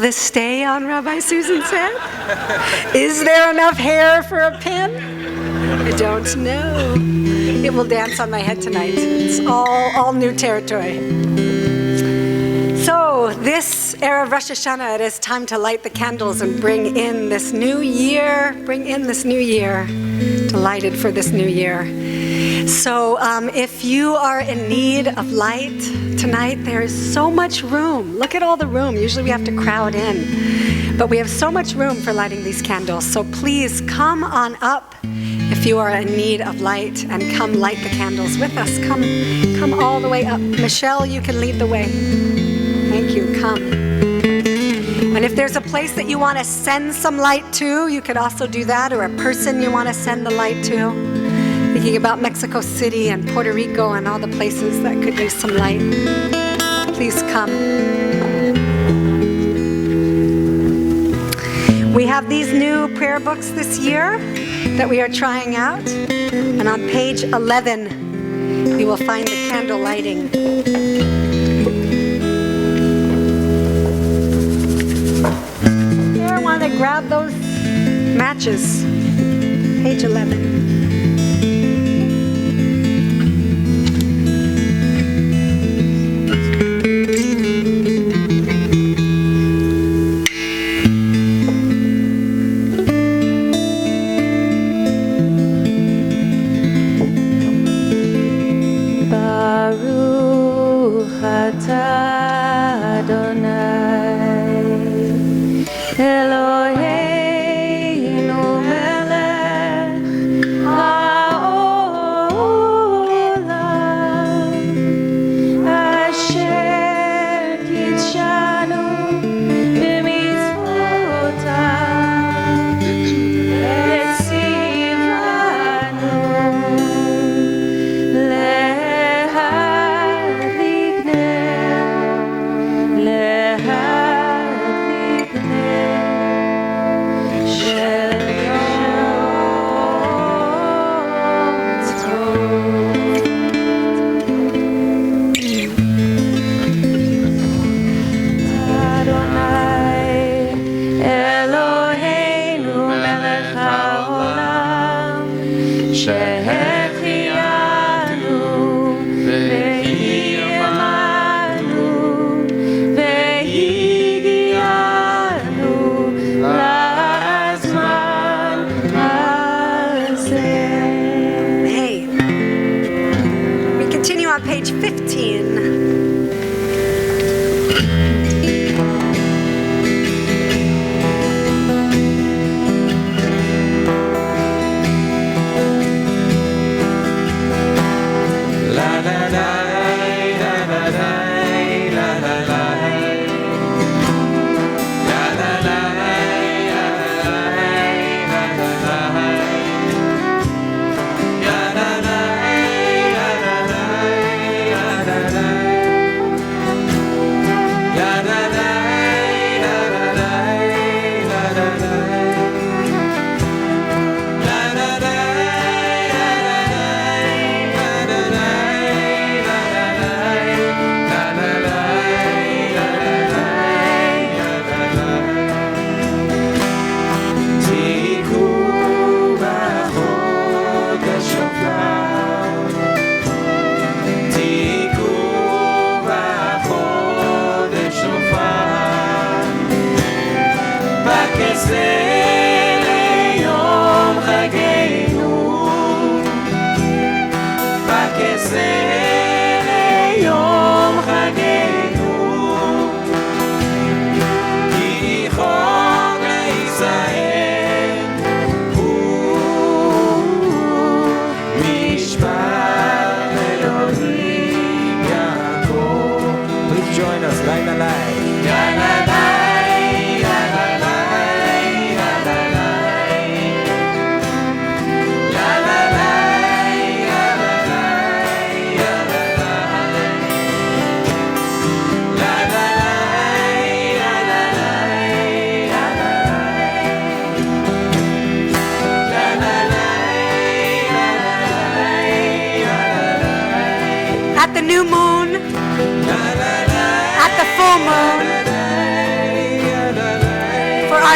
this stay on Rabbi Susan's head? Is there enough hair for a pin? I don't know. It will dance on my head tonight. It's all new territory. So this Erev Rosh Hashanah, it is time to light the candles and bring in this new year. Delighted for this new year. So if you are in need of light tonight, there is so much room. Look at all the room. Usually we have to crowd in, but we have so much room for lighting these candles. So please come on up if you are in need of light, and come light the candles with us. Come all the way up. Michelle, you can lead the way. Thank you. Come. And if there's a place that you want to send some light to, you could also do that, or a person you want to send the light to. Thinking about Mexico City and Puerto Rico and all the places that could use some light. Please come. We have these new prayer books this year that we are trying out. And on page 11, you will find the candle lighting. Here, I want to grab those matches. Page 11.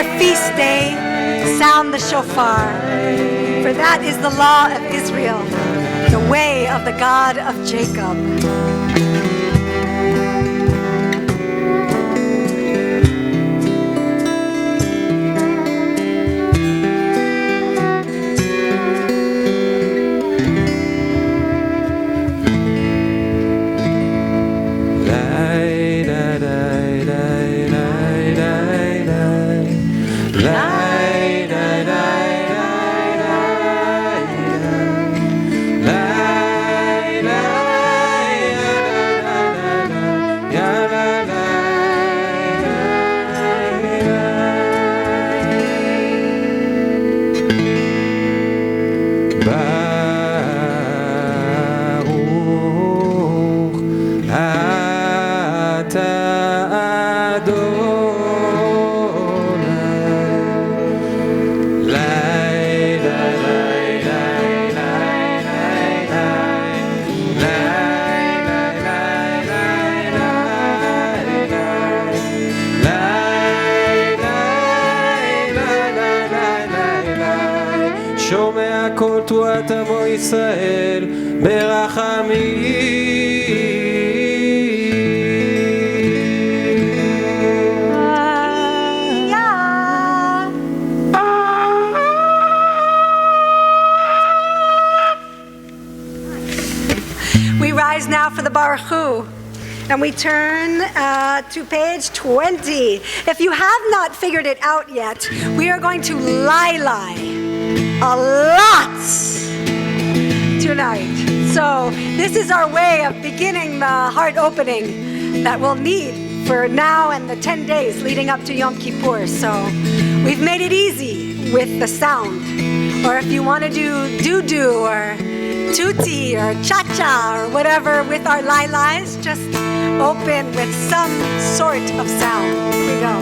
our feast day, sound the shofar. For that is the law of Israel, the way of the God of Jacob. שומע כל תרועת עמו ישראל ברחמים. We rise now for the Baruch Hu, and we turn to page 20. If you have not figured it out yet, we are going to lie a lot tonight. So this is our way of beginning the heart opening that we'll need for now and the 10 days leading up to Yom Kippur. So we've made it easy with the sound. Or if you want to do doo-doo or tutti or cha-cha or whatever with our lies, just open with some sort of sound. Here we go.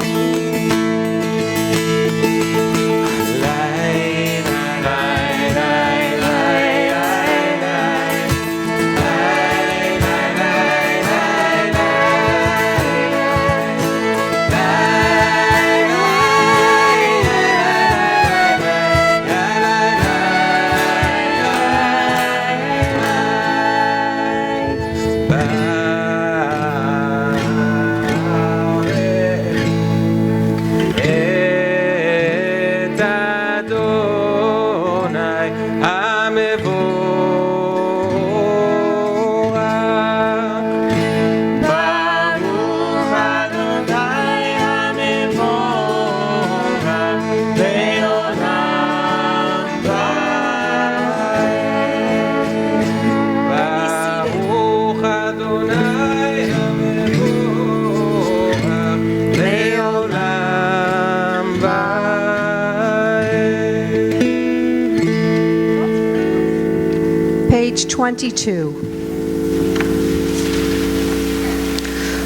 Page 22.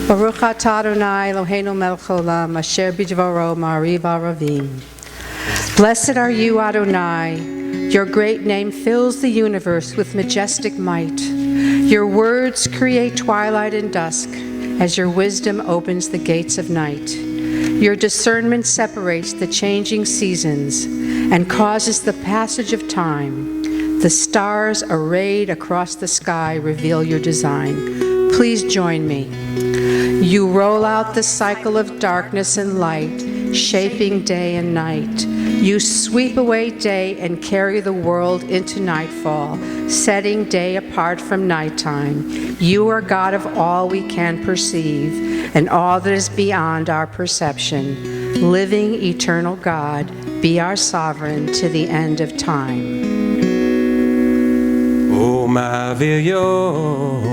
Baruch atah Adonai Eloheinu melech haolam asher b'dvaro ma'ariv aravim. Blessed are you, Adonai. Your great name fills the universe with majestic might. Your words create twilight and dusk as your wisdom opens the gates of night. Your discernment separates the changing seasons and causes the passage of time. The stars arrayed across the sky reveal your design. Please join me. You roll out the cycle of darkness and light, shaping day and night. You sweep away day and carry the world into nightfall, setting day apart from nighttime. You are God of all we can perceive and all that is beyond our perception. Living, eternal God, be our sovereign to the end of time. הוא מעביר יום,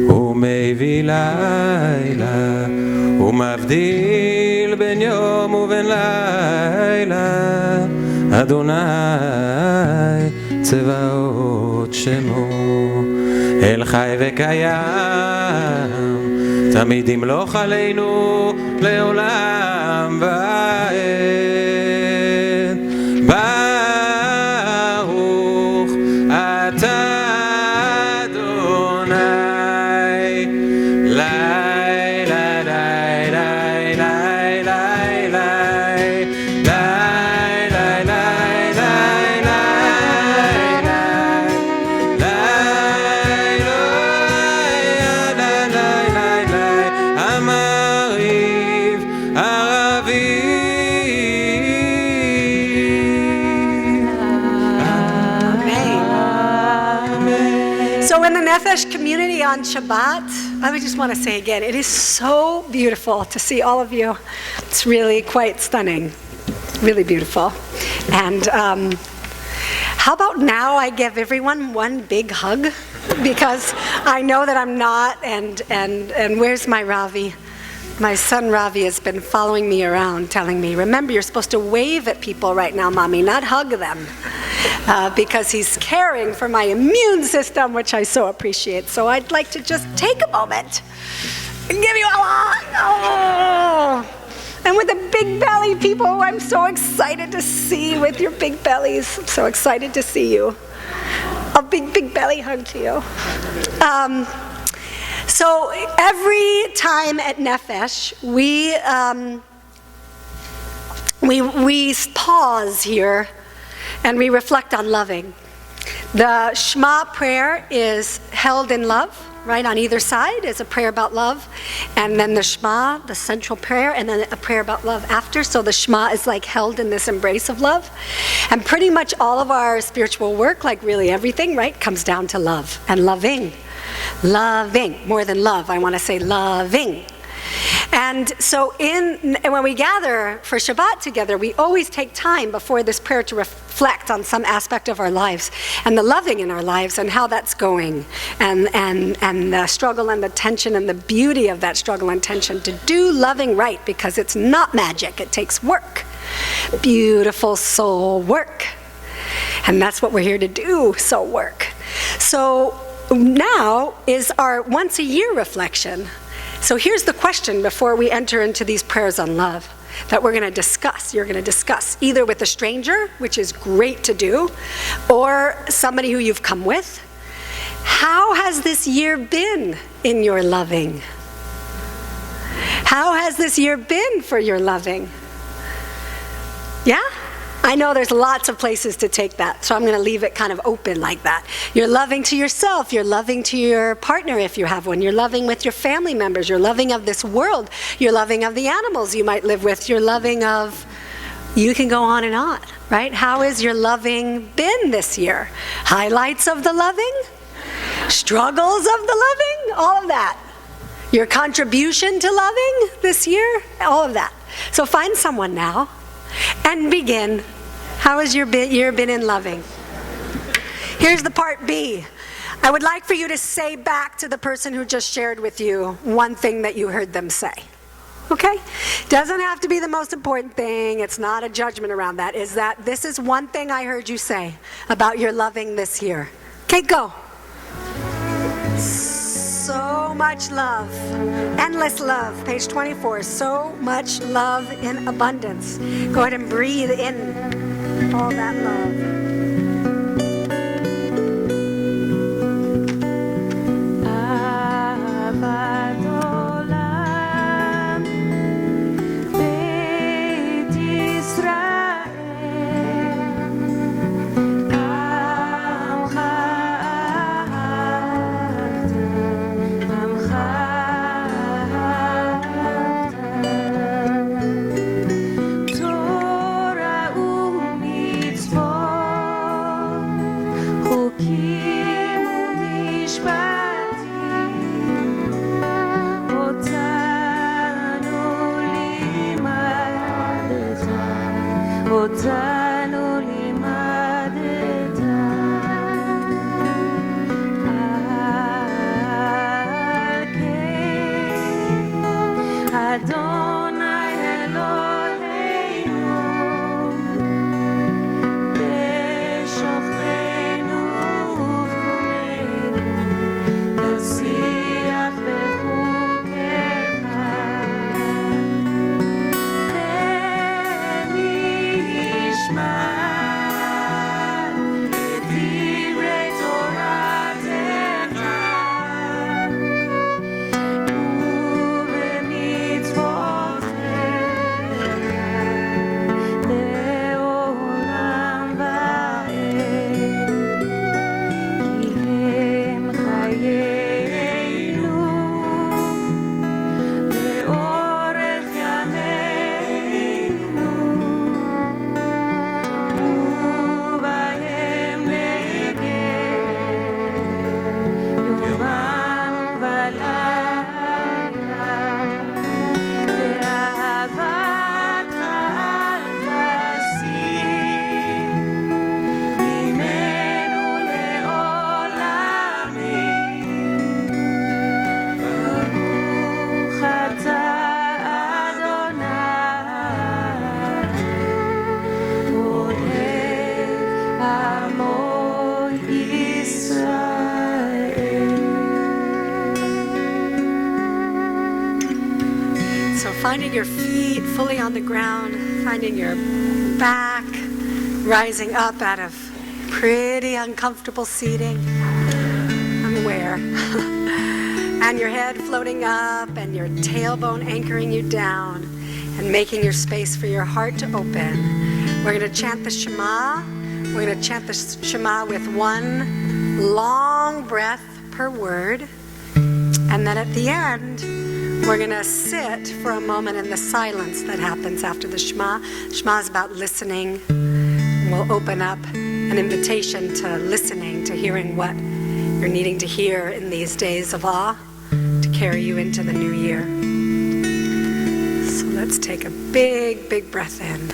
הוא מביא לילה, הוא מבדיל בין יום ובין לילה. אדוני צבאות שמו, אל חי וקיים, תמיד ימלוך עלינו לעולם ועד. in the Nefesh community on Shabbat, I would just want to say again, it is so beautiful to see all of you. It's really quite stunning, really beautiful. And how about now I give everyone one big hug, because I know that I'm not, and where's my Ravi? My son Ravi has been following me around, telling me, remember, you're supposed to wave at people right now, Mommy, not hug them. Because he's caring for my immune system, which I so appreciate. So I'd like to just take a moment and give you a hug. Oh. And with the big belly people, I'm so excited to see with your big bellies. I'm so excited to see you. A big, big belly hug to you. So every time at Nefesh, we pause here and we reflect on loving. The Shema prayer is held in love, right? On either side is a prayer about love. And then the Shema, the central prayer, and then a prayer about love after. So the Shema is like held in this embrace of love. And pretty much all of our spiritual work, like really everything, right, comes down to love and loving. Loving, more than love, I want to say loving. And so when we gather for Shabbat together, we always take time before this prayer to reflect on some aspect of our lives and the loving in our lives and how that's going, and the struggle and the tension and the beauty of that struggle and tension to do loving right, because it's not magic, it takes work, beautiful soul work. And that's what we're here to do, soul work. So now is our once a year reflection. So here's the question before we enter into these prayers on love that we're going to discuss. You're going to discuss either with a stranger, which is great to do, or somebody who you've come with. How has this year been in your loving? How has this year been for your loving? Yeah? I know there's lots of places to take that, so I'm going to leave it kind of open like that. You're loving to yourself, you're loving to your partner if you have one, you're loving with your family members, you're loving of this world, you're loving of the animals you might live with, you're loving of, you can go on and on, right? How has your loving been this year? Highlights of the loving? Struggles of the loving? All of that. Your contribution to loving this year? All of that. So find someone now and begin. How has your year been in loving? Here's the part B. I would like for you to say back to the person who just shared with you one thing that you heard them say. Okay? Doesn't have to be the most important thing. It's not a judgment around that. Is that this is one thing I heard you say about your loving this year. Okay, go. So much love, endless love, page 24, so much love in abundance. Go ahead and breathe in all that love. Torah u'mitzvot finding your feet fully on the ground, finding your back rising up out of pretty uncomfortable seating. I'm aware. And your head floating up and your tailbone anchoring you down and making your space for your heart to open. We're going to chant the Shema. We're going to chant the Shema with one long breath per word. And then at the end, we're going to sit for a moment in the silence that happens after the Shema. Shema is about listening. We'll open up an invitation to listening, to hearing what you're needing to hear in these days of awe to carry you into the new year. So let's take a big, big breath in.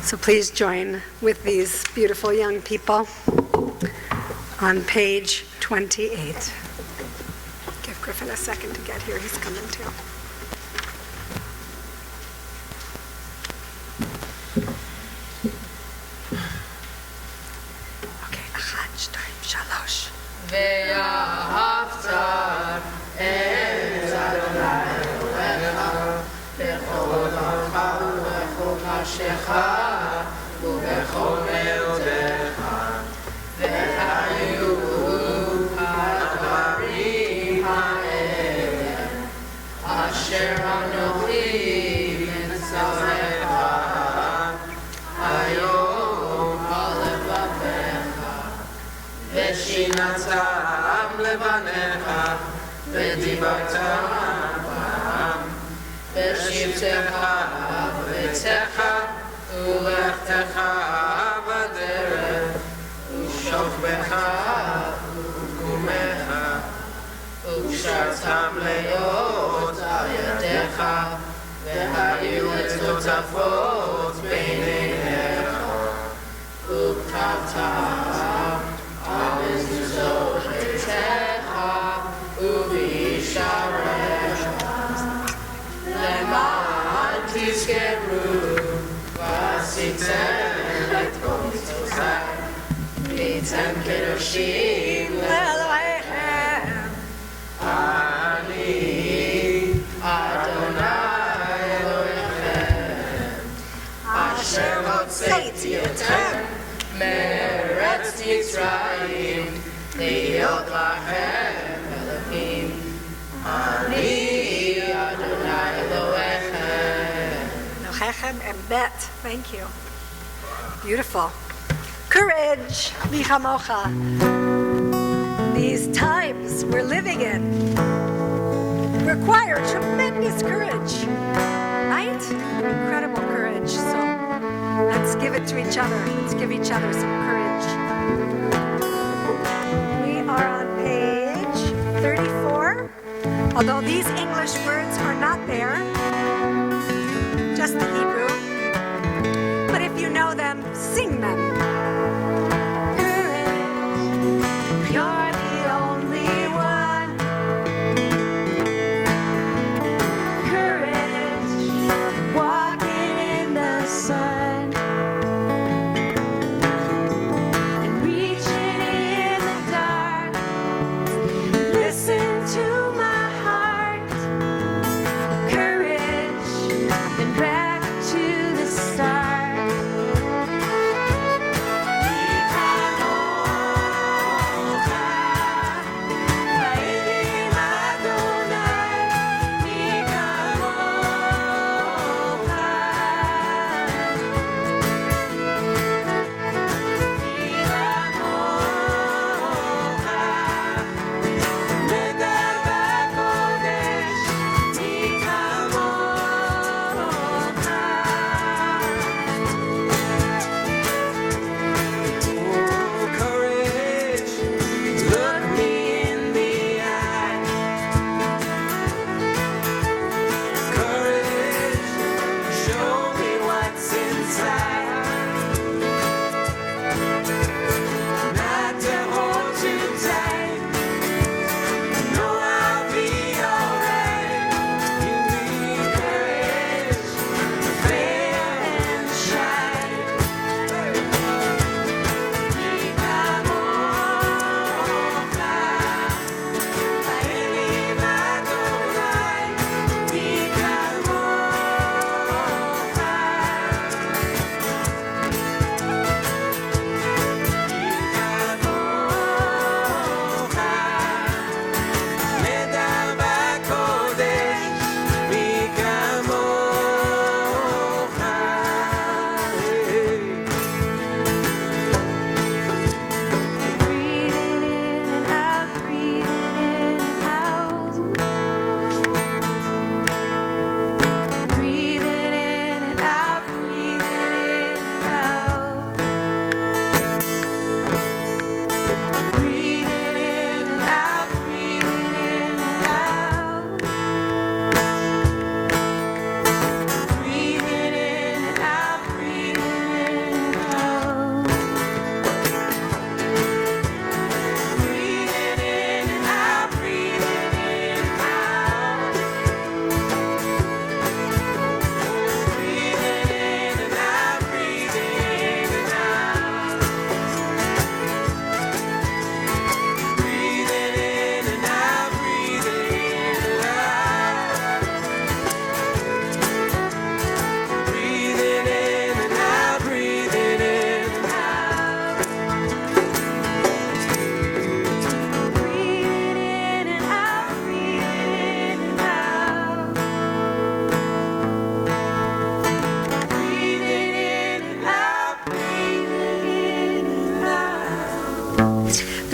So please join with these beautiful young people on page 28. Give Griffin a second to get here. He's coming too. Okay, 1, 2, 3. ואהבת את אדוני אלוהיך בכל לבבך ובכל נפשך ובכל מאודך, והיו הדברים האלה אשר אנוכי מצווך היום על לבבך, ושינתם לבניך ודיברתם בם בשבתך ובצאתך ולכתך בדרך ושוכבך וקומך וקשרתם להיות על ידיך והיו לטוטפות בין עיניך וכתבתם על מזוזות ביתך ובשעריך למען תזכרו ועשיתם את כל מצוותיי והייתם קדושים לאלוהיכם. אני אדוני אלוהיכם אשר הוצאתי אתכם מארץ מצרים להיות לכם אלוהים. אני אדוני אלוהיכם. Elochem emet. Thank you. Beautiful. Courage. Michamocha. These times we're living in require tremendous courage. Right? Incredible courage. So let's give it to each other. Let's give each other some courage. We are on page 34. Although these English words are not there, just the Hebrew. But if you know them, sing them. Courage, you're the only one. Courage,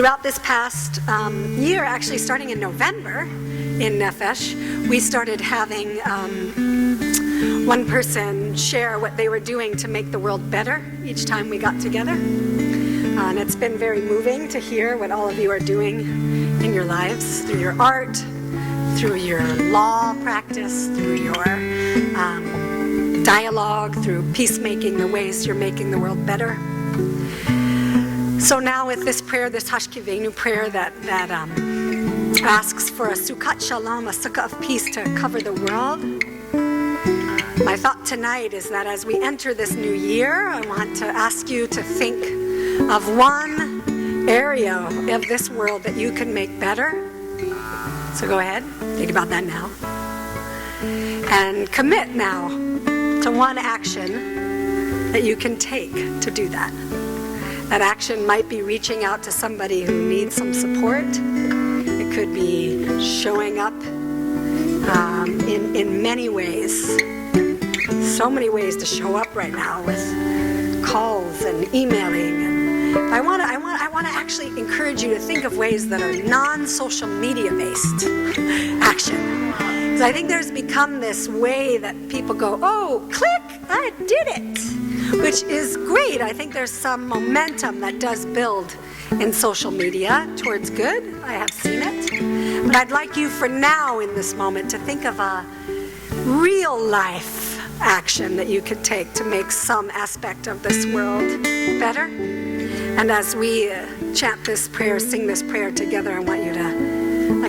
Throughout this past year, actually starting in November in Nefesh, we started having one person share what they were doing to make the world better each time we got together. And it's been very moving to hear what all of you are doing in your lives, through your art, through your law practice, through your dialogue, through peacemaking, the ways you're making the world better. So now with this prayer, this Hashkivenu prayer that asks for a Sukkot Shalom, a sukkah of peace to cover the world, my thought tonight is that as we enter this new year, I want to ask you to think of one area of this world that you can make better. So go ahead, think about that now. And commit now to one action that you can take to do that. That action might be reaching out to somebody who needs some support. It could be showing up in many ways. So many ways to show up right now with calls and emailing. And I want to actually encourage you to think of ways that are non-social media based action. Because I think there's become this way that people go, oh, click, I did it, which is great. I think there's some momentum that does build in social media towards good. I have seen it. But I'd like you for now in this moment to think of a real life action that you could take to make some aspect of this world better. And as we chant this prayer, sing this prayer together, I want you to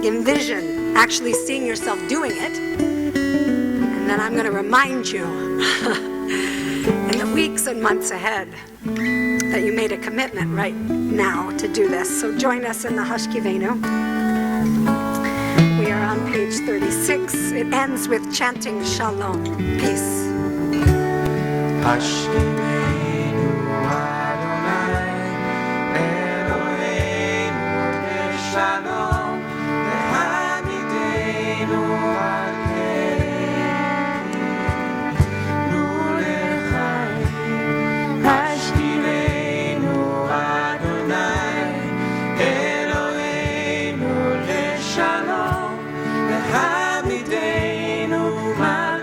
envision actually seeing yourself doing it. And then I'm going to remind you in the weeks and months ahead that you made a commitment right now to do this. So join us in the Hashkivenu. We are on page 36. It ends with chanting Shalom, peace. Hashkivenu Adonai Eloheinu Shalom Lehamidenu Malkeinu Lechaim. Hashkivenu Adonai Eloheinu Shalom Lehamidenu Malkeinu.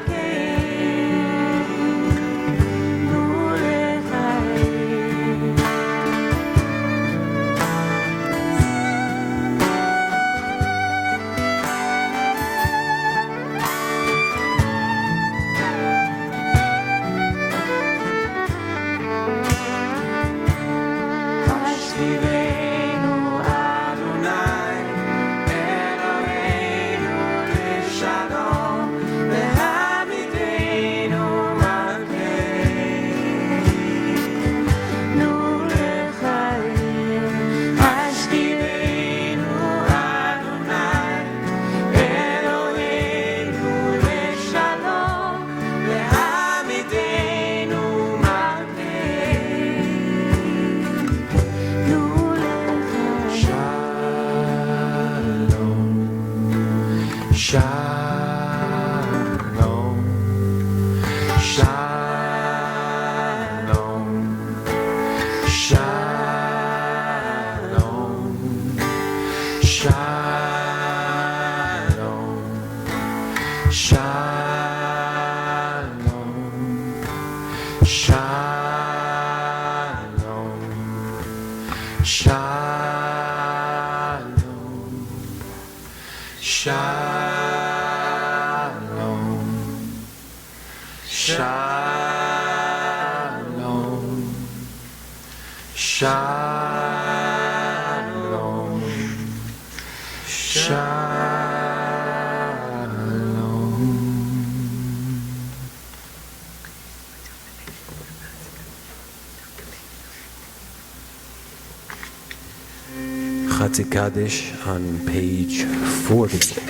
Kaddish on page 40.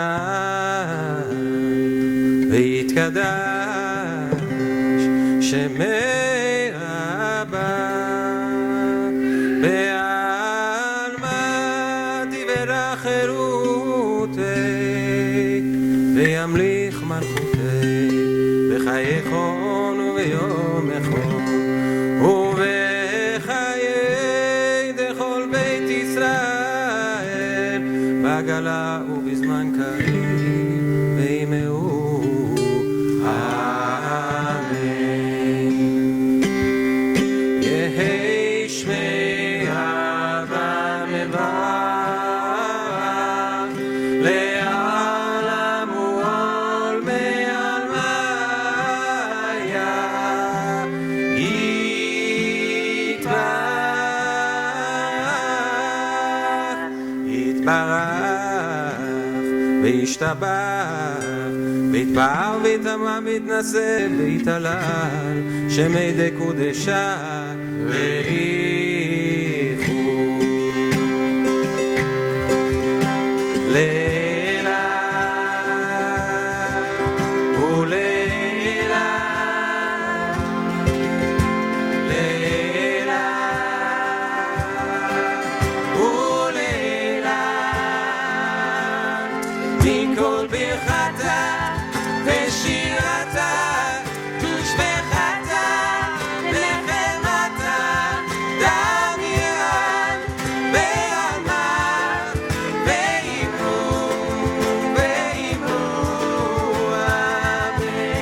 יתקדש ויתקדש שמי אבא בעלמא תברא חירותי וימליך מלכותי ביכון וביום אחד ובחיי דכל בית ישראל בגלה ובזמן קריב וימהו אמן יהי שמי אבא מברך לעולם ועול מעלמיה יתברך וישתבח ויתפאר ויתאמה ויתנשא ויתהלל שמי דקודשה ואיכות לילה ולילה לילה ולילה מכל ברכתה ושירתה ושבחתה נחמתה דמיין ואמר ואימרו אמן לילה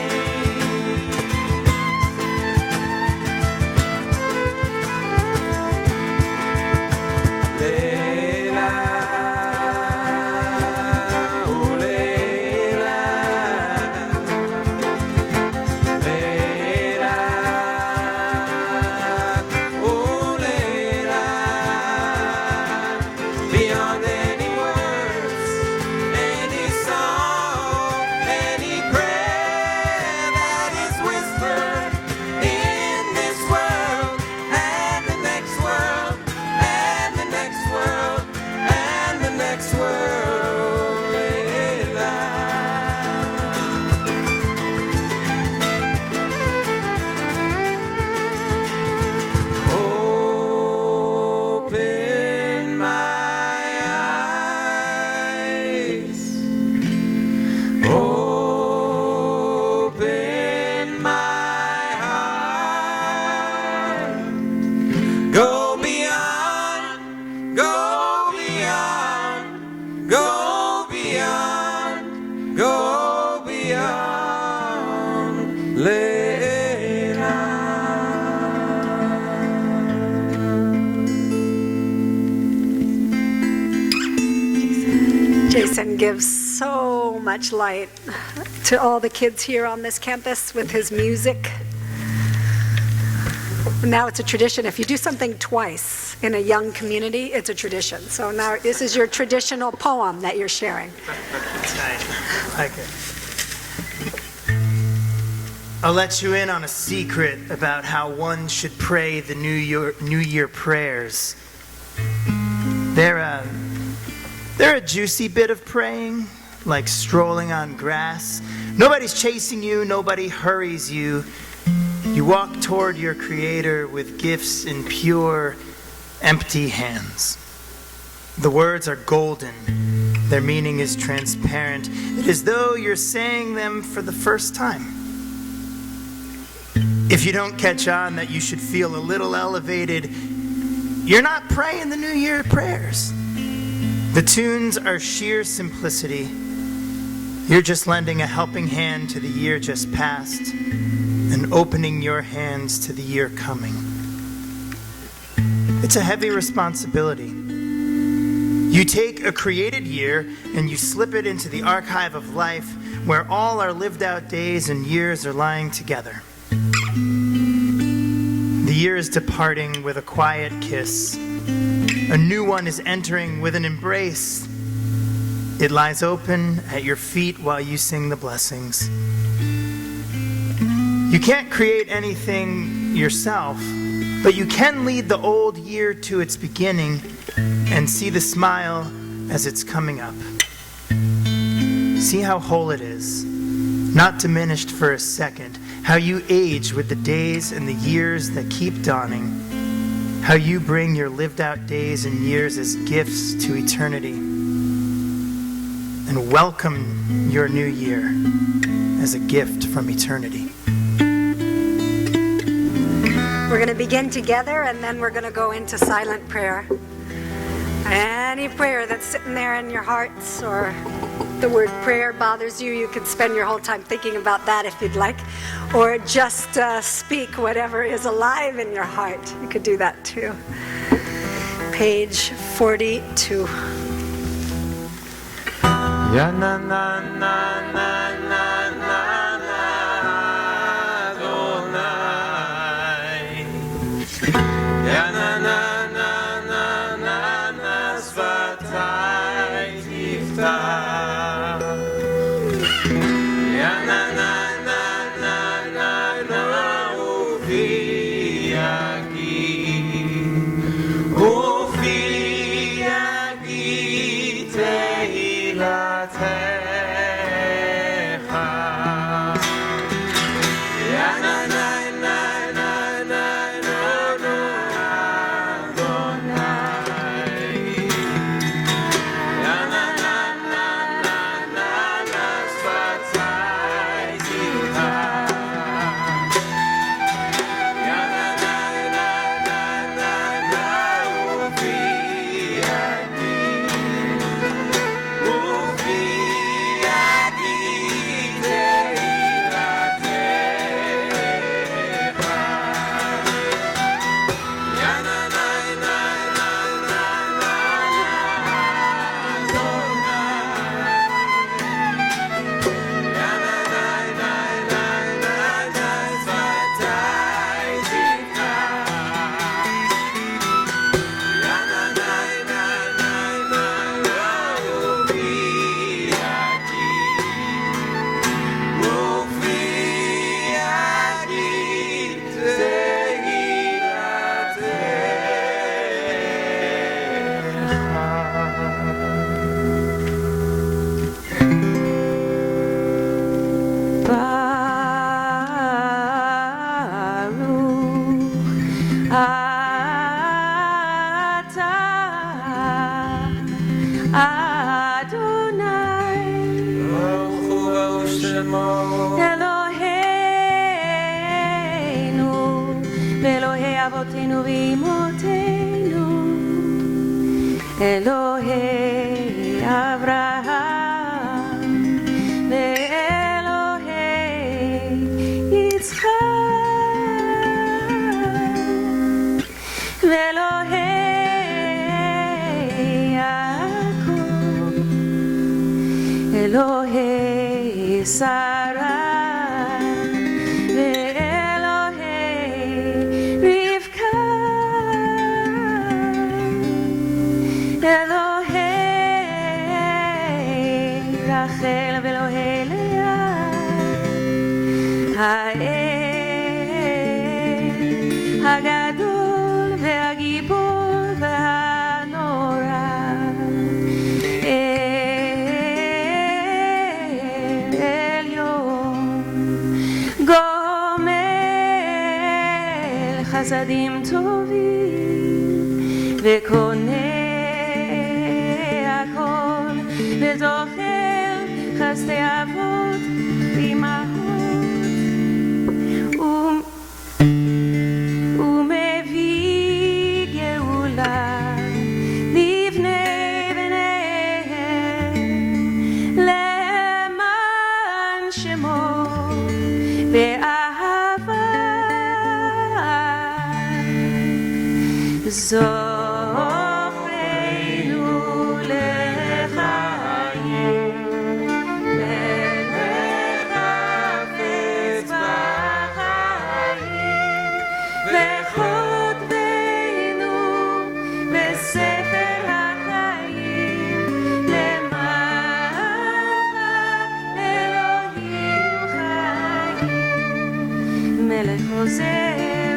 ולילה לילה ולילה beyond any words, any song, any prayer that is whispered in this world and the next world and the next world and the next world. Leila. Open my eyes. Open my heart. Go beyond, go beyond, go beyond, go beyond. Leila. Jason gives so much light to all the kids here on this campus with his music. Now it's a tradition. If you do something twice in a young community, it's a tradition. So now this is your traditional poem that you're sharing. That's nice. I like it. I'll let you in on a secret about how one should pray the New Year prayers. They're a juicy bit of praying, like strolling on grass. Nobody's chasing you, nobody hurries you. You walk toward your Creator with gifts in pure, empty hands. The words are golden. Their meaning is transparent. It is as though you're saying them for the first time. If you don't catch on that you should feel a little elevated, you're not praying the New Year prayers. The tunes are sheer simplicity. You're just lending a helping hand to the year just past and opening your hands to the year coming. It's a heavy responsibility. You take a created year and you slip it into the archive of life where all our lived out days and years are lying together. The year is departing with a quiet kiss. A new one is entering with an embrace. It lies open at your feet while you sing the blessings. You can't create anything yourself, but you can lead the old year to its beginning and see the smile as it's coming up. See how whole it is, not diminished for a second, how you age with the days and the years that keep dawning, how you bring your lived out days and years as gifts to eternity, and welcome your new year as a gift from eternity. We're going to begin together, and then we're going to go into silent prayer. Any prayer that's sitting there in your hearts, or the word prayer bothers you, you could spend your whole time thinking about that if you'd like, or just speak whatever is alive in your heart. You could do that too. Page 42. Ya na na na na na na na Adonai. Ya na na na na na na Svatai tiftach. Ya na na na na na na Ufi yagi Tehilatecha. Ya na na na na na na na Adonai. Ya na na na na na na Svatai tiftach. Ya na na na na na na Ufi yagi. Elohei Avraham ve'Elohei Yitzchak ve'Elohei Yaakov Elohei Sarah ve'Elohei Rivka Rachel ואלוהי לאה, האל הגדול והגיבור והנורא, עליון, גומל חסדים טובים וקונה הכל וזוכר חסדי אבות ואימהות ומביא גאולה לבני בניהם למען שמו באהבה זוכרנו לחיים חוזר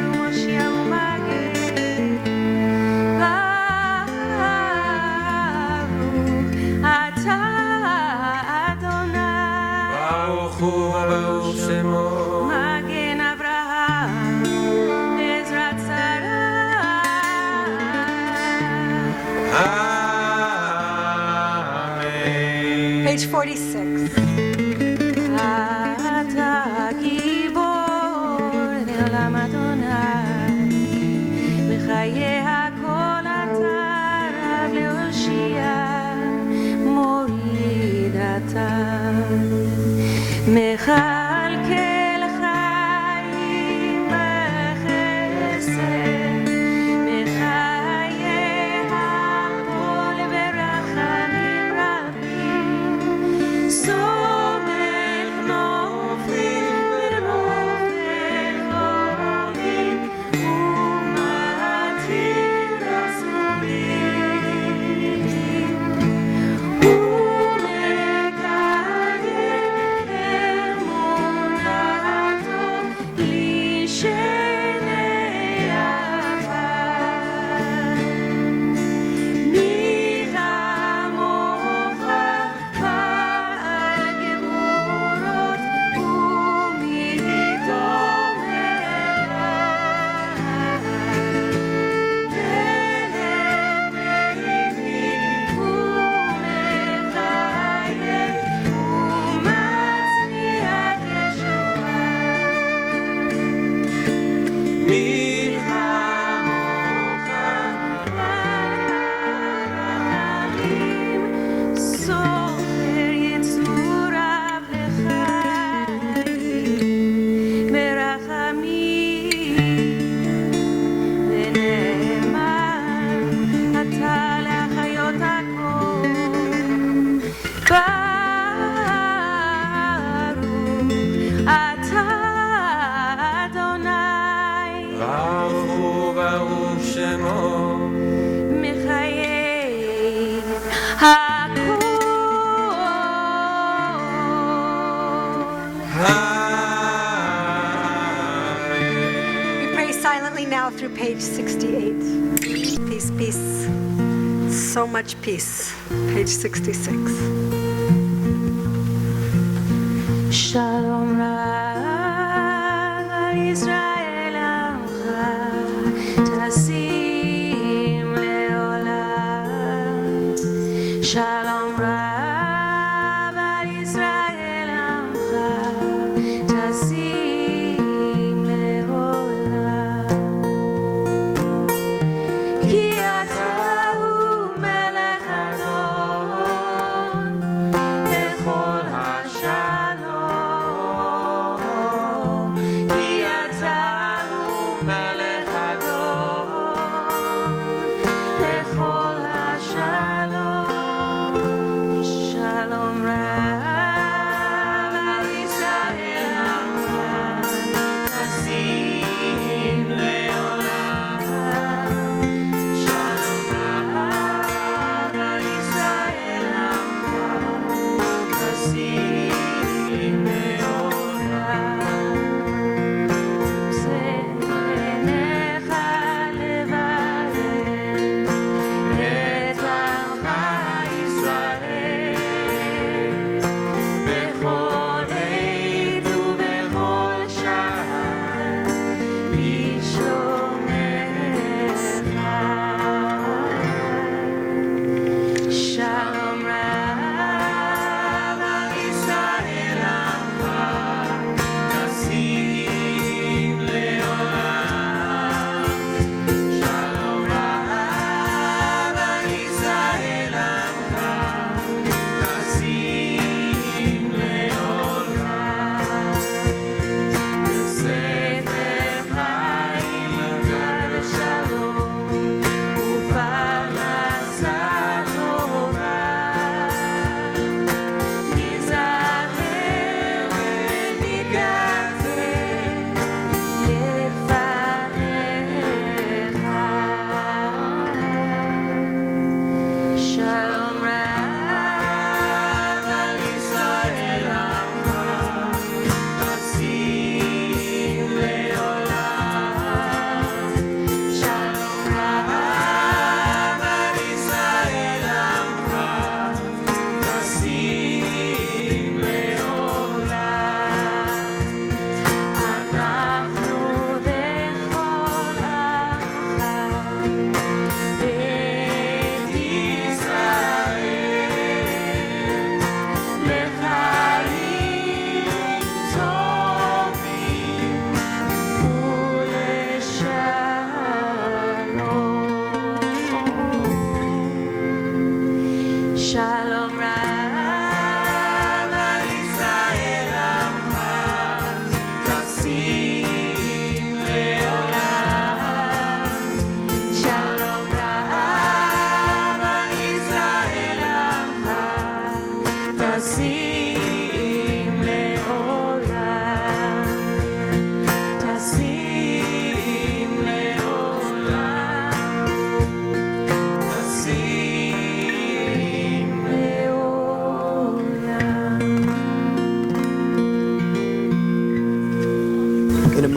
ומושיע ומגן ברוך אתה אדוני ברוך הוא וברוך שמו מגן אברהם בעזרת שרה אמן. Page 46. אתה גיבור לעולם אדוני מחיי הכל אתה רב להושיע, מוריד אתה. מכלכל חיים בחסד, מחיי הכל ברחמים רבים, סומך נופלים ונופל חורים, ומתיר הסורים, ומקיים אמונתו לשני עפר. מי כמוך בעל גבורות, ומי דומה לך? מלך מלכים ומחייב ומצמיח ישועה. מי כמוך ברחמים, סופר יצוריו לחיים, ברחמים ונאמן אתה להחיות הכל. ברוך אתה אדוני, ברוך הוא ברוך שמו, מחיי הכל. We pray silently now through page 68. Peace, peace. So much peace. Page 66. שלום רב על ישראל עמך, תשים לעולם. שלום רב על ישראל עמך, תשים לעולם. כי אתה הוא מלך אדון, לכל השלום.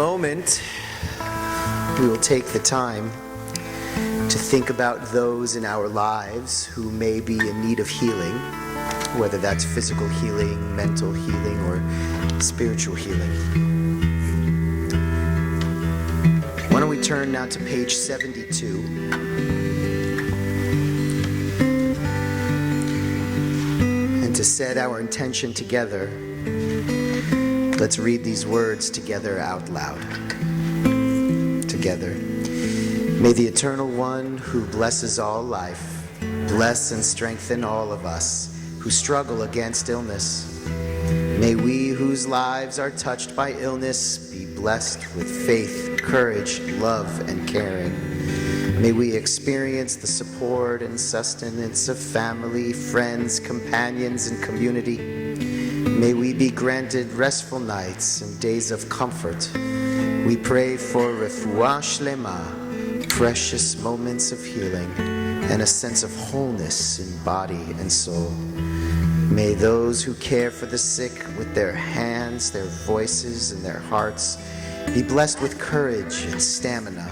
moment, we will take the time to think about those in our lives who may be in need of healing, whether that's physical healing, mental healing, or spiritual healing. Why don't we turn now to page 72. And to set our intention together, let's read these words together out loud. Together. May the Eternal One who blesses all life bless and strengthen all of us who struggle against illness. May we whose lives are touched by illness be blessed with faith, courage, love, and caring. May we experience the support and sustenance of family, friends, companions, and community. May we be granted restful nights and days of comfort. We pray for refuah shlema, precious moments of healing, and a sense of wholeness in body and soul. May those who care for the sick with their hands, their voices, and their hearts be blessed with courage and stamina.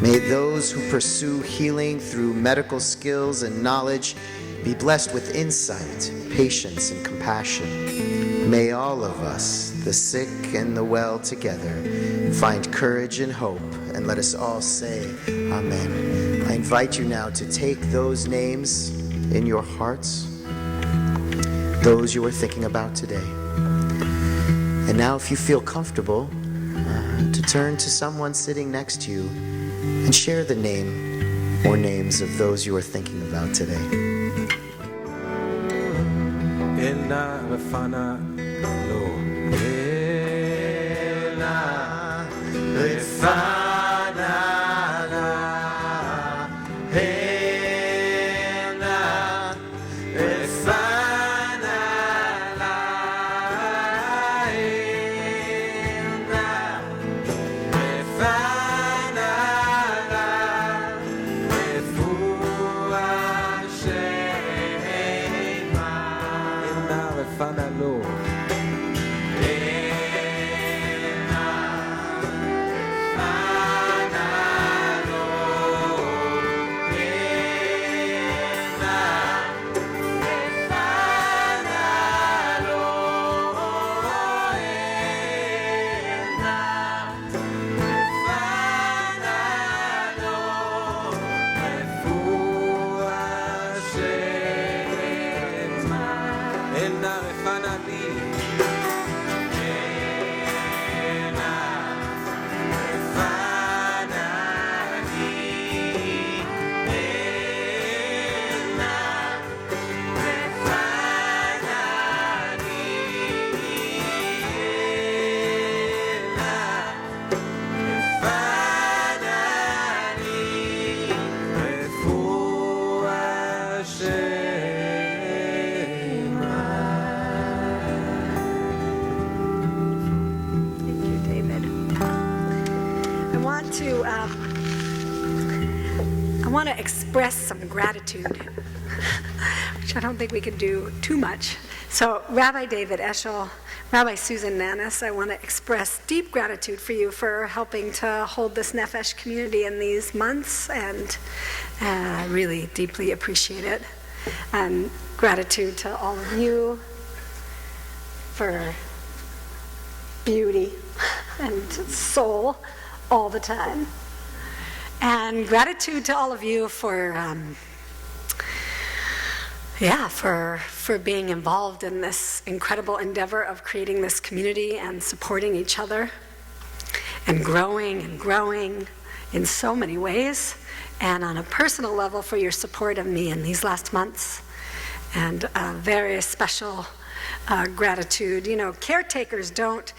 May those who pursue healing through medical skills and knowledge be blessed with insight, patience, and compassion. May all of us, the sick and the well together, find courage and hope, and let us all say, Amen. I invite you now to take those names in your hearts, those you are thinking about today. And now, if you feel comfortable, to turn to someone sitting next to you and share the name or names of those you are thinking about today. Ena refana lo. Ena refana la. Ena refana la. Ena refana la. Refuah shema. Ena refana lo. I want to express some gratitude, which I don't think we could do too much. So Rabbi David Eshel, Rabbi Susan Nanis, I want to express deep gratitude for you for helping to hold this Nefesh community in these months, and really deeply appreciate it. And gratitude to all of you for beauty and soul all the time. And gratitude to all of you for being involved in this incredible endeavor of creating this community and supporting each other and growing in so many ways. And on a personal level, for your support of me in these last months. And very special gratitude. You know, caretakers don't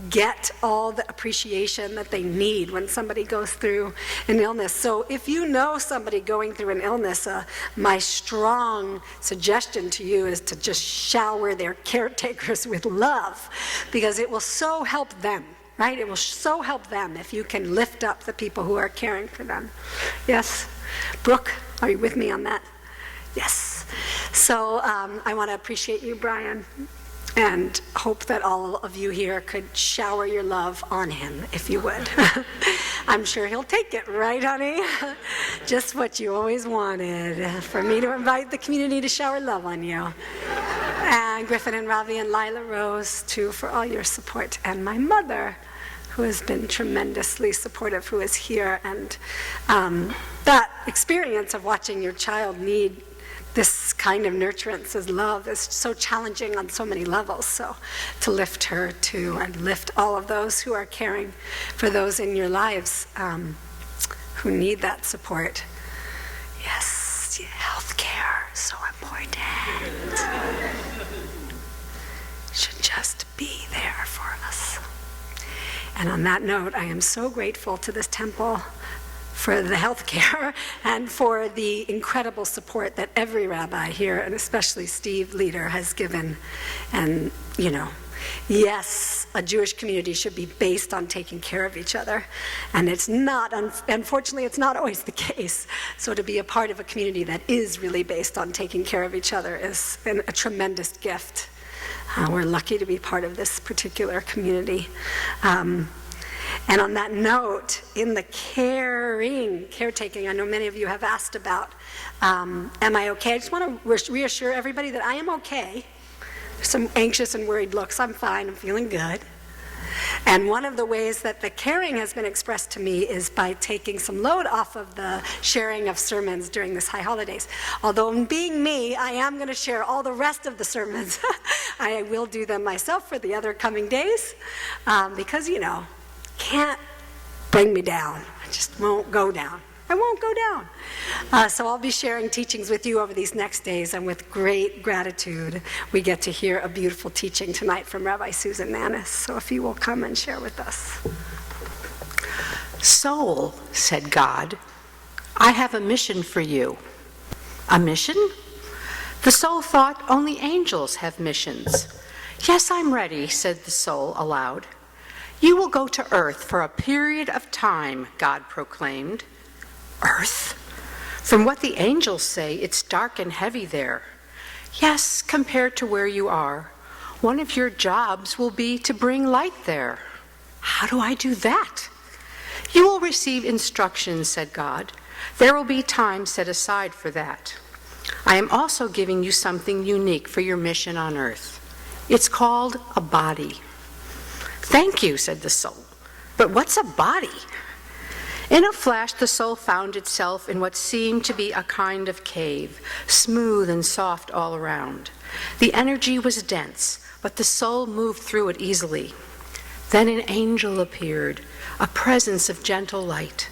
get all the appreciation that they need when somebody goes through an illness. So if you know somebody going through an illness, my strong suggestion to you is to just shower their caretakers with love, because it will so help them, right? It will so help them if you can lift up the people who are caring for them. Yes? Brooke, are you with me on that? Yes. So I want to appreciate you, Brian. and hope that all of you here could shower your love on him, if you would. I'm sure he'll take it, right, honey? Just what you always wanted, for me to invite the community to shower love on you. And Griffin and Ravi and Lila Rose, too, for all your support. And my mother, who has been tremendously supportive, who is here. And that experience of watching your child need this kind of nurturance as love is so challenging on so many levels. So to lift her too, and lift all of those who are caring for those in your lives who need that support. Yes, healthcare is so important. Should just be there for us. And on that note, I am so grateful to this temple for the health care and for the incredible support that every rabbi here, and especially Steve, leader, has given. And, yes, a Jewish community should be based on taking care of each other. And it's not, unfortunately, it's not always the case. So to be a part of a community that is really based on taking care of each other is a tremendous gift. We're lucky to be part of this particular community. And on that note, in the caretaking, I know many of you have asked about, am I okay? I just want to reassure everybody that I am okay. There's some anxious and worried looks. I'm fine. I'm feeling good. And one of the ways that the caring has been expressed to me is by taking some load off of the sharing of sermons during this high holidays. Although being me, I am going to share all the rest of the sermons. I will do them myself for the other coming days because, can't bring me down. I just won't go down. I won't go down. So I'll be sharing teachings with you over these next days, and with great gratitude, we get to hear a beautiful teaching tonight from Rabbi Susan Manis. So if you will come and share with us. Soul, said God, I have a mission for you. A mission? The soul thought only angels have missions. Yes, I'm ready, said the soul aloud. You will go to earth for a period of time, God proclaimed. Earth? From what the angels say, it's dark and heavy there. Yes, compared to where you are, one of your jobs will be to bring light there. How do I do that? You will receive instructions, said God. There will be time set aside for that. I am also giving you something unique for your mission on earth. It's called a body. Thank you, said the soul. But what's a body? In a flash, the soul found itself in what seemed to be a kind of cave, smooth and soft all around. The energy was dense, but the soul moved through it easily. Then an angel appeared, a presence of gentle light.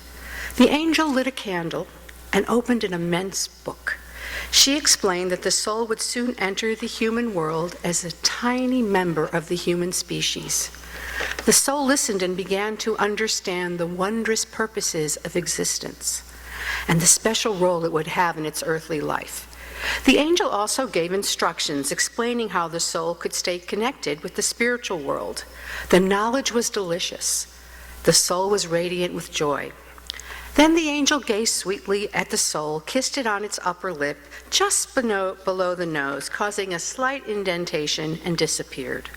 The angel lit a candle and opened an immense book. She explained that the soul would soon enter the human world as a tiny member of the human species. The soul listened and began to understand the wondrous purposes of existence and the special role it would have in its earthly life. The angel also gave instructions explaining how the soul could stay connected with the spiritual world. The knowledge was delicious. The soul was radiant with joy. Then the angel gazed sweetly at the soul, kissed it on its upper lip, just below the nose, causing a slight indentation, and disappeared.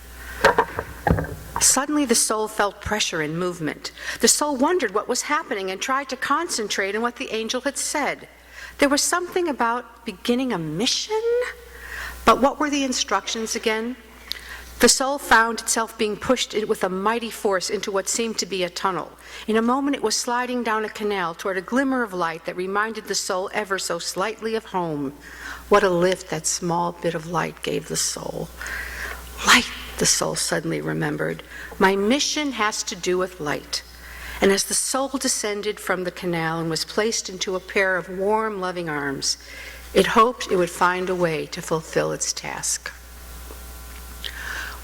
Suddenly the soul felt pressure and movement. The soul wondered what was happening and tried to concentrate on what the angel had said. There was something about beginning a mission? But what were the instructions again? The soul found itself being pushed with a mighty force into what seemed to be a tunnel. In a moment it was sliding down a canal toward a glimmer of light that reminded the soul ever so slightly of home. What a lift that small bit of light gave the soul. Light, the soul suddenly remembered. My mission has to do with light. And as the soul descended from the canal and was placed into a pair of warm, loving arms, it hoped it would find a way to fulfill its task.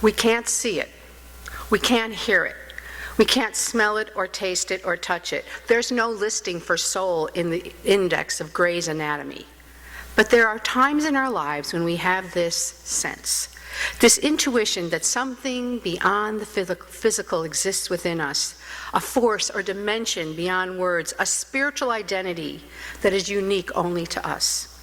We can't see it. We can't hear it. We can't smell it or taste it or touch it. There's no listing for soul in the index of Gray's Anatomy. But there are times in our lives when we have this sense, this intuition that something beyond the physical exists within us, a force or dimension beyond words, a spiritual identity that is unique only to us.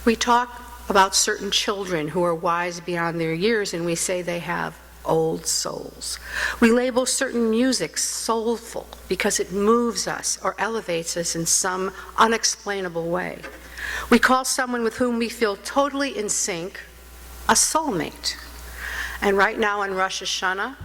We talk about certain children who are wise beyond their years, and we say they have old souls. We label certain music soulful because it moves us or elevates us in some unexplainable way. We call someone with whom we feel totally in sync a soulmate. And right now on Rosh Hashanah,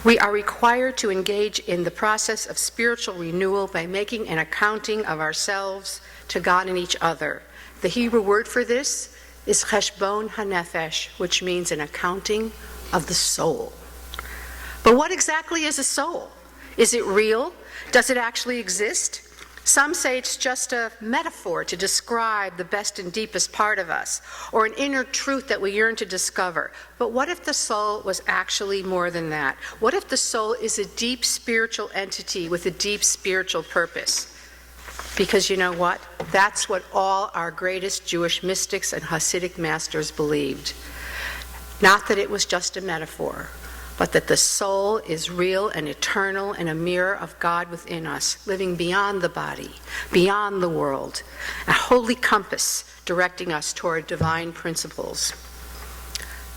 we are required to engage in the process of spiritual renewal by making an accounting of ourselves to God and each other. The Hebrew word for this is cheshbon hanefesh, which means an accounting of the soul. But what exactly is a soul? Is it real? Does it actually exist? Some say it's just a metaphor to describe the best and deepest part of us, or an inner truth that we yearn to discover. But what if the soul was actually more than that? What if the soul is a deep spiritual entity with a deep spiritual purpose? Because you know what? That's what all our greatest Jewish mystics and Hasidic masters believed. Not that it was just a metaphor, but that the soul is real and eternal and a mirror of God within us, living beyond the body, beyond the world, a holy compass directing us toward divine principles.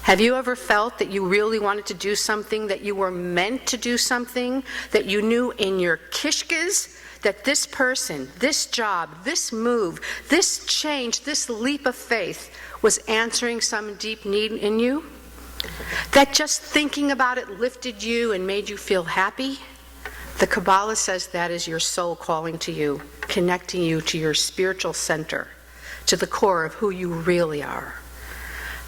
Have you ever felt that you really wanted to do something, that you were meant to do something, that you knew in your kishkas that this person, this job, this move, this change, this leap of faith was answering some deep need in you? That just thinking about it lifted you and made you feel happy? The Kabbalah says that is your soul calling to you, connecting you to your spiritual center, to the core of who you really are.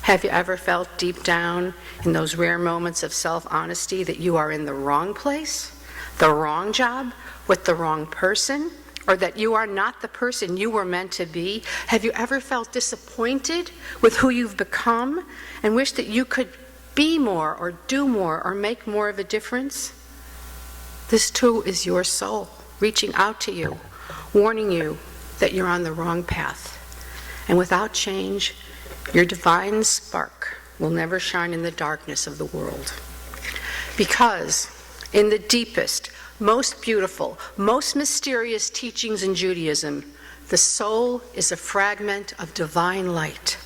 Have you ever felt deep down in those rare moments of self-honesty that you are in the wrong place, the wrong job, with the wrong person, or that you are not the person you were meant to be? Have you ever felt disappointed with who you've become and wish that you could be more or do more or make more of a difference? This too is your soul reaching out to you, warning you that you're on the wrong path. And without change, your divine spark will never shine in the darkness of the world. Because in the deepest, most beautiful, most mysterious teachings in Judaism, the soul is a fragment of divine light.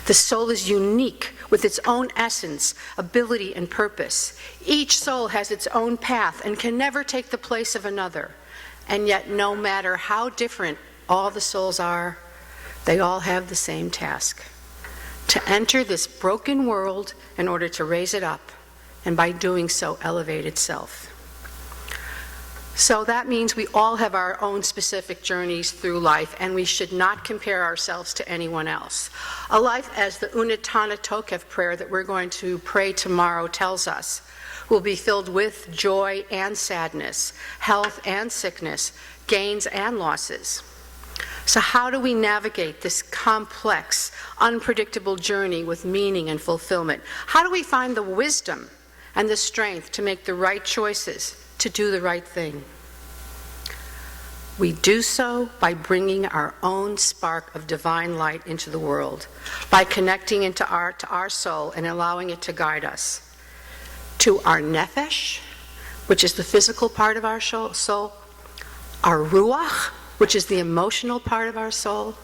The soul is unique with its own essence, ability, and purpose. Each soul has its own path and can never take the place of another. And yet, no matter how different all the souls are, they all have the same task: to enter this broken world in order to raise it up, and by doing so, elevate itself. So that means we all have our own specific journeys through life, and we should not compare ourselves to anyone else. A life, as the Unatana Tokef prayer that we're going to pray tomorrow tells us, will be filled with joy and sadness, health and sickness, gains and losses. So how do we navigate this complex, unpredictable journey with meaning and fulfillment? How do we find the wisdom and the strength to make the right choices, to do the right thing? We do so by bringing our own spark of divine light into the world, by connecting to our soul and allowing it to guide us to our nefesh, which is the physical part of our soul, our ruach, which is the emotional part of our soul,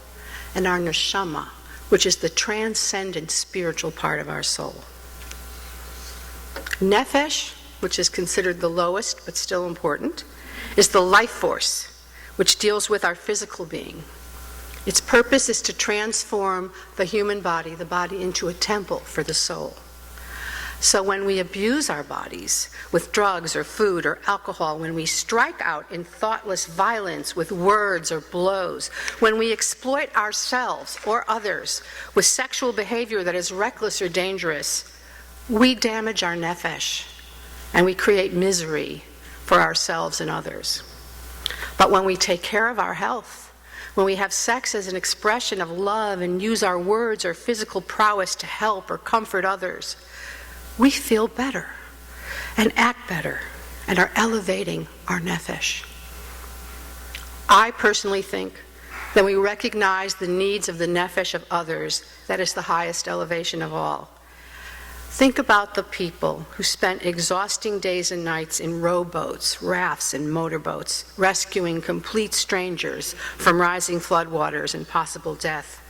and our neshama, which is the transcendent spiritual part of our soul. Nefesh, which is considered the lowest but still important, is the life force which deals with our physical being. Its purpose is to transform the human body, the body, into a temple for the soul. So when we abuse our bodies with drugs or food or alcohol, when we strike out in thoughtless violence with words or blows, when we exploit ourselves or others with sexual behavior that is reckless or dangerous, we damage our nefesh and we create misery for ourselves and others. But when we take care of our health, when we have sex as an expression of love and use our words or physical prowess to help or comfort others, we feel better and act better and are elevating our nefesh. I personally think that we recognize the needs of the nefesh of others. That is the highest elevation of all. Think about the people who spent exhausting days and nights in rowboats, rafts, and motorboats, rescuing complete strangers from rising floodwaters and possible death.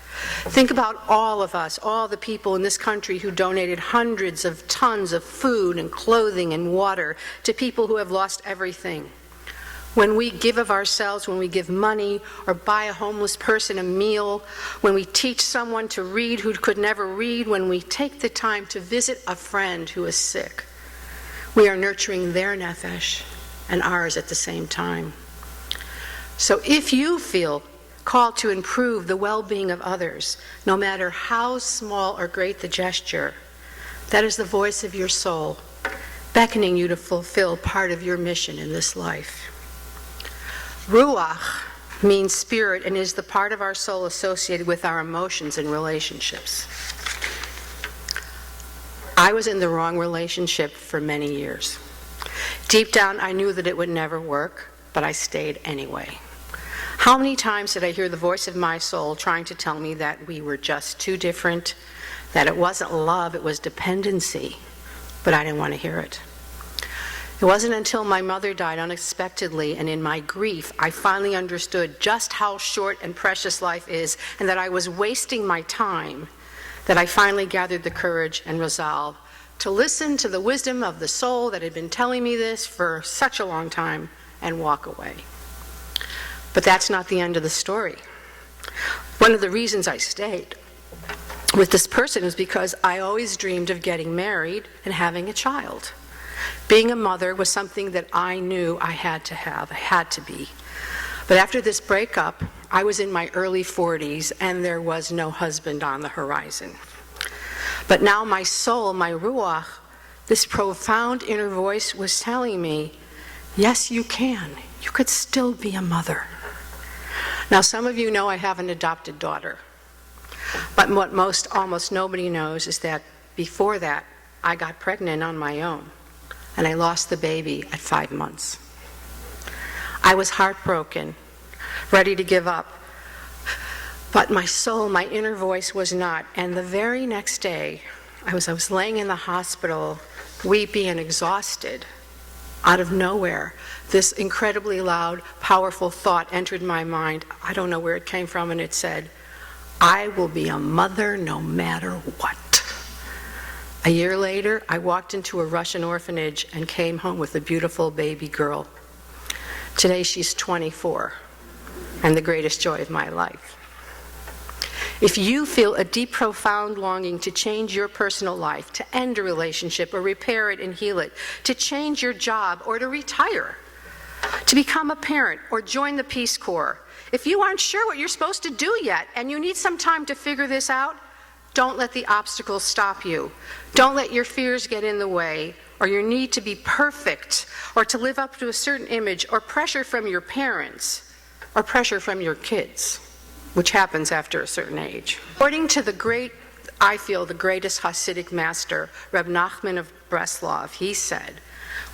Think about all of us, all the people in this country who donated hundreds of tons of food and clothing and water to people who have lost everything. When we give of ourselves, when we give money or buy a homeless person a meal, when we teach someone to read who could never read, when we take the time to visit a friend who is sick, we are nurturing their nefesh and ours at the same time. So if you feel called to improve the well-being of others, no matter how small or great the gesture, that is the voice of your soul, beckoning you to fulfill part of your mission in this life. Ruach means spirit and is the part of our soul associated with our emotions and relationships. I was in the wrong relationship for many years. Deep down, I knew that it would never work, but I stayed anyway. How many times did I hear the voice of my soul trying to tell me that we were just too different, that it wasn't love, it was dependency, but I didn't want to hear it. It wasn't until my mother died unexpectedly, and in my grief, I finally understood just how short and precious life is, and that I was wasting my time, that I finally gathered the courage and resolve to listen to the wisdom of the soul that had been telling me this for such a long time and walk away. But that's not the end of the story. One of the reasons I stayed with this person is because I always dreamed of getting married and having a child. Being a mother was something that I knew I had to have, I had to be. But after this breakup, I was in my early 40s and there was no husband on the horizon. But now my soul, my ruach, this profound inner voice was telling me, yes, you can. You could still be a mother. Now, some of you know I have an adopted daughter. But what almost nobody knows is that before that, I got pregnant on my own, and I lost the baby at 5 months. I was heartbroken, ready to give up. But my soul, my inner voice was not. And the very next day, I was laying in the hospital, weepy and exhausted. Out of nowhere, this incredibly loud, powerful thought entered my mind. I don't know where it came from, and it said, I will be a mother no matter what. A year later, I walked into a Russian orphanage and came home with a beautiful baby girl. Today, she's 24, and the greatest joy of my life. If you feel a deep, profound longing to change your personal life, to end a relationship or repair it and heal it, to change your job or to retire, to become a parent or join the Peace Corps, if you aren't sure what you're supposed to do yet and you need some time to figure this out, don't let the obstacles stop you. Don't let your fears get in the way, or your need to be perfect, or to live up to a certain image, or pressure from your parents, or pressure from your kids, which happens after a certain age. According to the greatest Hasidic master, Reb Nachman of Breslov, he said,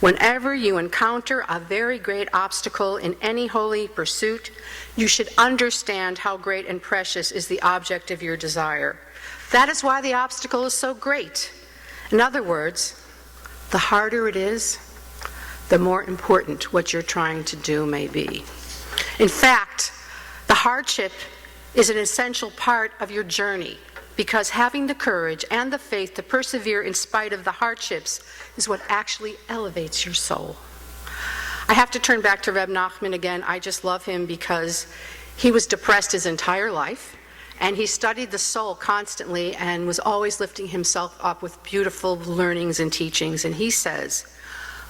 whenever you encounter a very great obstacle in any holy pursuit, you should understand how great and precious is the object of your desire. That is why the obstacle is so great. In other words, the harder it is, the more important what you're trying to do may be. In fact, the hardship is an essential part of your journey, because having the courage and the faith to persevere in spite of the hardships is what actually elevates your soul. I have to turn back to Reb Nachman again. I just love him because he was depressed his entire life, and he studied the soul constantly and was always lifting himself up with beautiful learnings and teachings. And he says,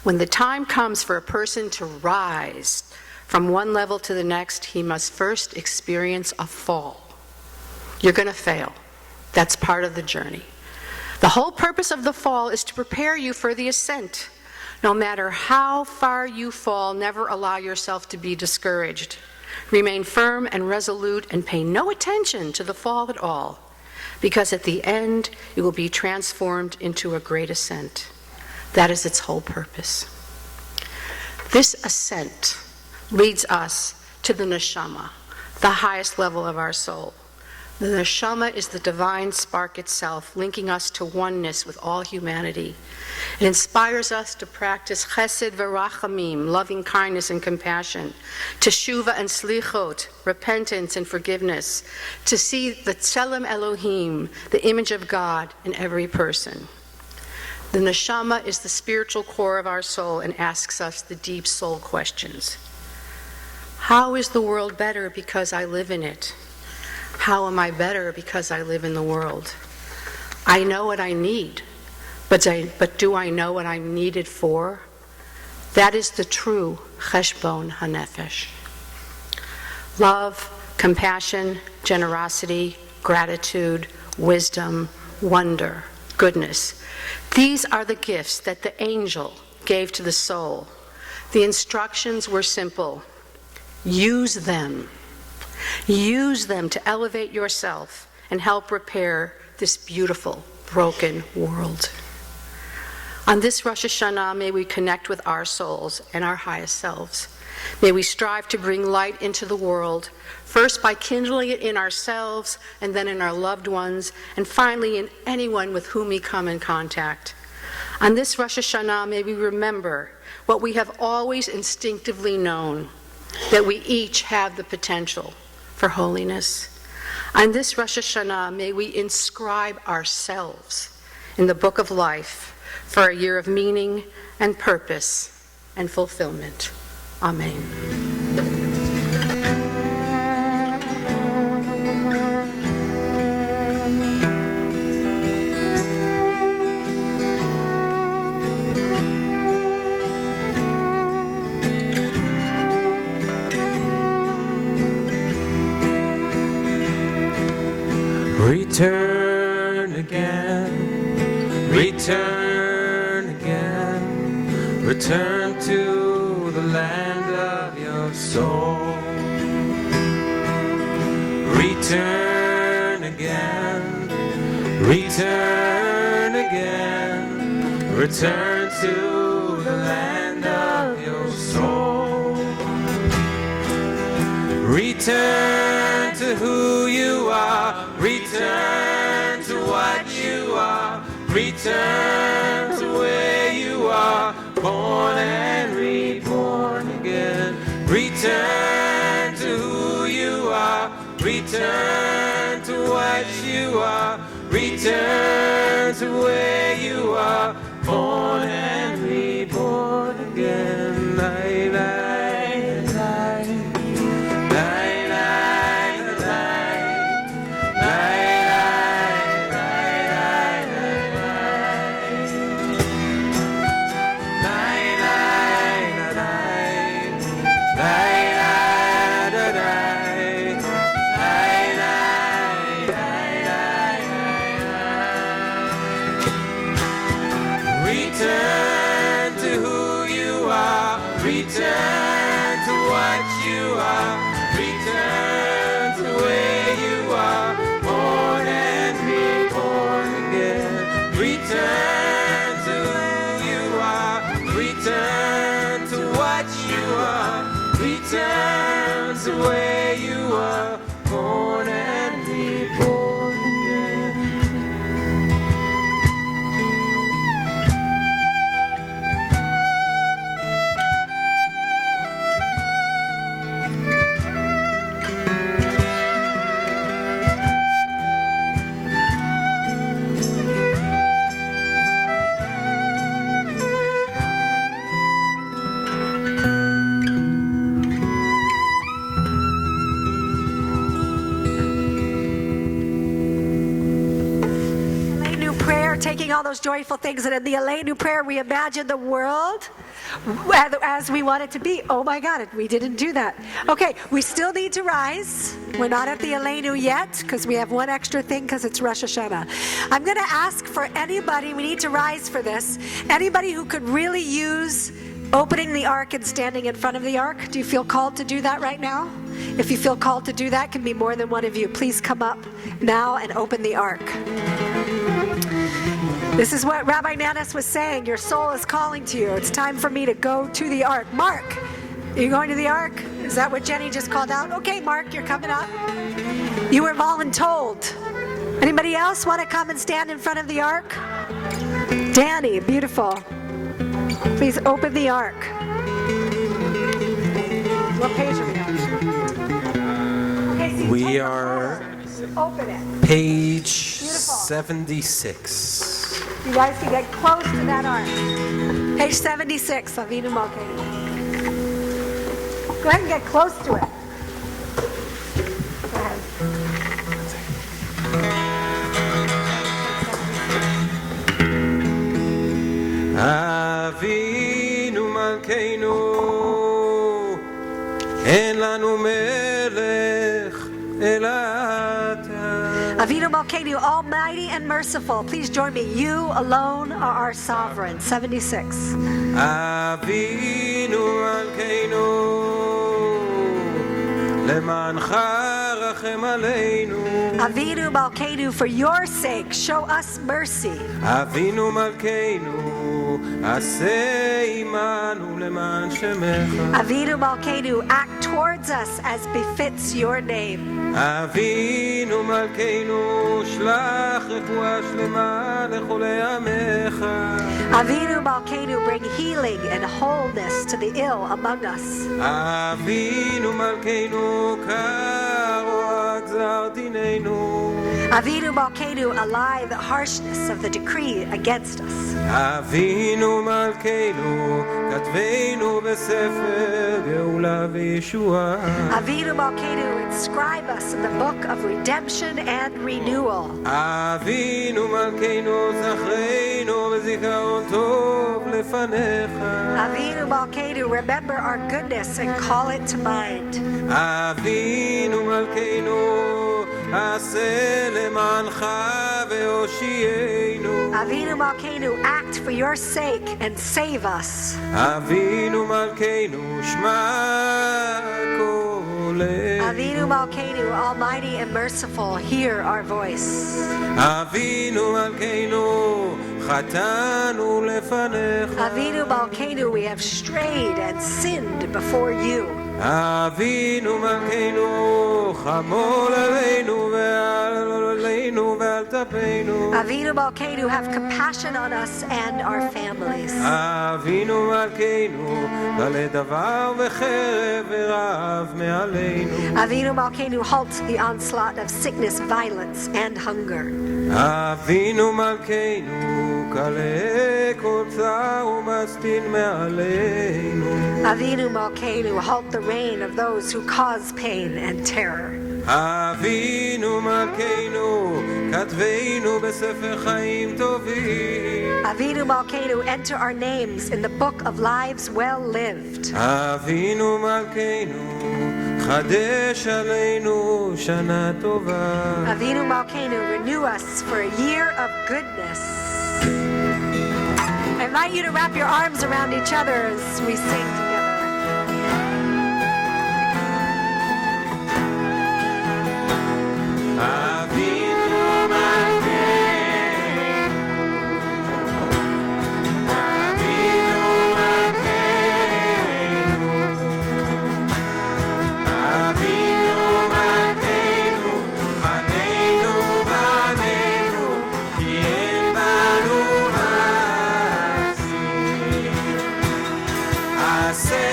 when the time comes for a person to rise from one level to the next, he must first experience a fall. You're going to fail. That's part of the journey. The whole purpose of the fall is to prepare you for the ascent. No matter how far you fall, never allow yourself to be discouraged. Remain firm and resolute and pay no attention to the fall at all, because at the end, you will be transformed into a great ascent. That is its whole purpose. This ascent leads us to the neshama, the highest level of our soul. The neshama is the divine spark itself, linking us to oneness with all humanity. It inspires us to practice chesed v'rachamim, loving kindness and compassion, teshuva and slichot, repentance and forgiveness, to see the tselem Elohim, the image of God, in every person. The neshama is the spiritual core of our soul and asks us the deep soul questions. How is the world better because I live in it? How am I better because I live in the world? I know what I need, but do I know what I'm needed for? That is the true cheshbon hanefesh. Love, compassion, generosity, gratitude, wisdom, wonder, goodness. These are the gifts that the angel gave to the soul. The instructions were simple. Use them. Use them to elevate yourself and help repair this beautiful, broken world. On this Rosh Hashanah, may we connect with our souls and our highest selves. May we strive to bring light into the world, first by kindling it in ourselves, and then in our loved ones, and finally in anyone with whom we come in contact. On this Rosh Hashanah, may we remember what we have always instinctively known, that we each have the potential for holiness. On this Rosh Hashanah, may we inscribe ourselves in the book of life for a year of meaning and purpose and fulfillment. Amen. Return again, return again, return to the land of your soul. Return again, return again, return to the land of your soul. Return to who you are, return to what you are, return to where you are, born and reborn again. Return to who you are, return to what you are, return to where you are, born and reborn again. Lie, lie, lie. Return to who you are, return to what you are, return to where you are, born and reborn again. Return to who you are, return to what you are, return to where you are, born and reborn again. Taking all those joyful things, and in the Aleinu prayer, we imagine the world as we want it to be. Oh my God, we didn't do that. Okay, we still need to rise. We're not at the Aleinu yet, because we have one extra thing, because it's Rosh Hashanah. I'm going to ask for anybody, we need to rise for this, anybody who could really use opening the ark and standing in front of the ark. Do you feel called to do that right now? If you feel called to do that, can be more than one of you. Please come up now and open the ark. This is what Rabbi Nanas was saying. Your soul is calling to you. It's time for me to go to the ark. Mark, are you going to the ark? Is that what Jenny just called out? Okay, Mark, you're coming up. You were voluntold. Anybody else want to come and stand in front of the ark? Danny, beautiful. Please open the ark. What page are we on? Okay, so you We take the are folder, open it. page Beautiful. 76. You guys can get close to that ark. Page 76, Avinu Malkeinu. Go ahead and get close to it. Go ahead. אבינו מלכנו, אין לנו מלך אלא אתה. Avinu Malkeinu, almighty and merciful. Please join me. You alone are our sovereign. 76. אבינו מלכנו, למענך רחם עלינו. Avinu Malkeinu, for your sake, show us mercy. אבינו מלכנו, עשה עמנו למען שמך. Avinu Malkeinu, act towards us as befits your name. אבינו מלכנו, שלח רפואה שלמה לחולי עמך. Avinu Malkeinu, bring healing and wholeness to the ill among us. אבינו מלכנו, קרוע גזר דיננו. Avinu Malkeinu, allay the harshness of the decree against us. אבינו מלכנו, כתבנו בספר גאולה וישועה. Avinu Malkeinu, inscribe us in the book of redemption and renewal. אבינו מלכנו, זכרנו בזיכרון טוב לפניך. Avinu Malkeinu, remember our goodness and call it to mind. אבינו מלכנו, עשה למענך והושיענו. Avinu Malkeinu, act for your sake and save us. אבינו מלכנו, שמע קולנו. Avinu Malkeinu, almighty and merciful, hear our voice. אבינו מלכנו, חטאנו לפניך. Avinu Malkeinu, we have strayed and sinned before you. אבינו מלכנו, חמול עלינו ועל טפנו. Avinu Malkeinu, have compassion on us and our families. אבינו מלכנו, גלה דבר וחרב ורעב מעלינו. Avinu Malkeinu, halt the onslaught of sickness, violence, and hunger. אבינו מלכנו, כלה כל צער ומסטין מעלינו. Avinu Malkeinu, halt the reign of those who cause pain and terror. אבינו מלכנו, כתבנו בספר חיים טובים. Avinu Malkeinu, enter our names in the book of lives well lived. אבינו מלכנו, חדש עלינו שנה טובה. Avinu Malkeinu, renew us for a year of goodness. I invite you to wrap your arms around each other as we sing together. אבינו מלכנו, אבינו מלכנו, אבינו מלכנו, חננו בנינו, כי אין בנו מעשים. עשה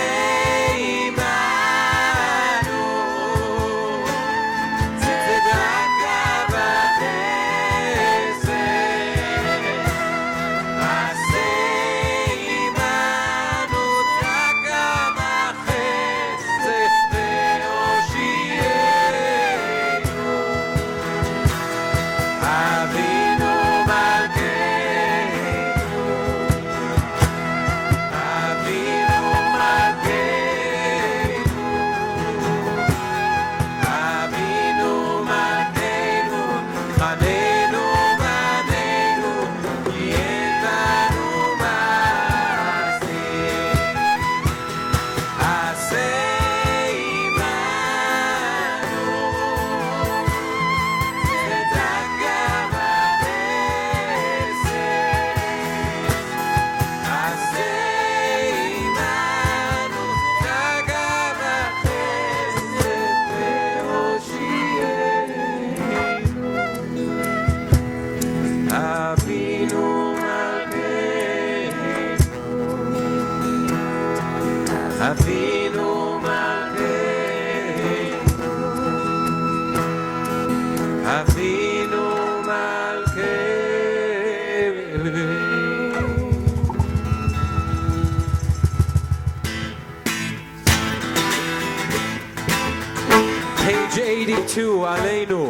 אבינו מלכנו, Avinu Malkeinu, Avinu Malkeinu. Page 82, Aleinu.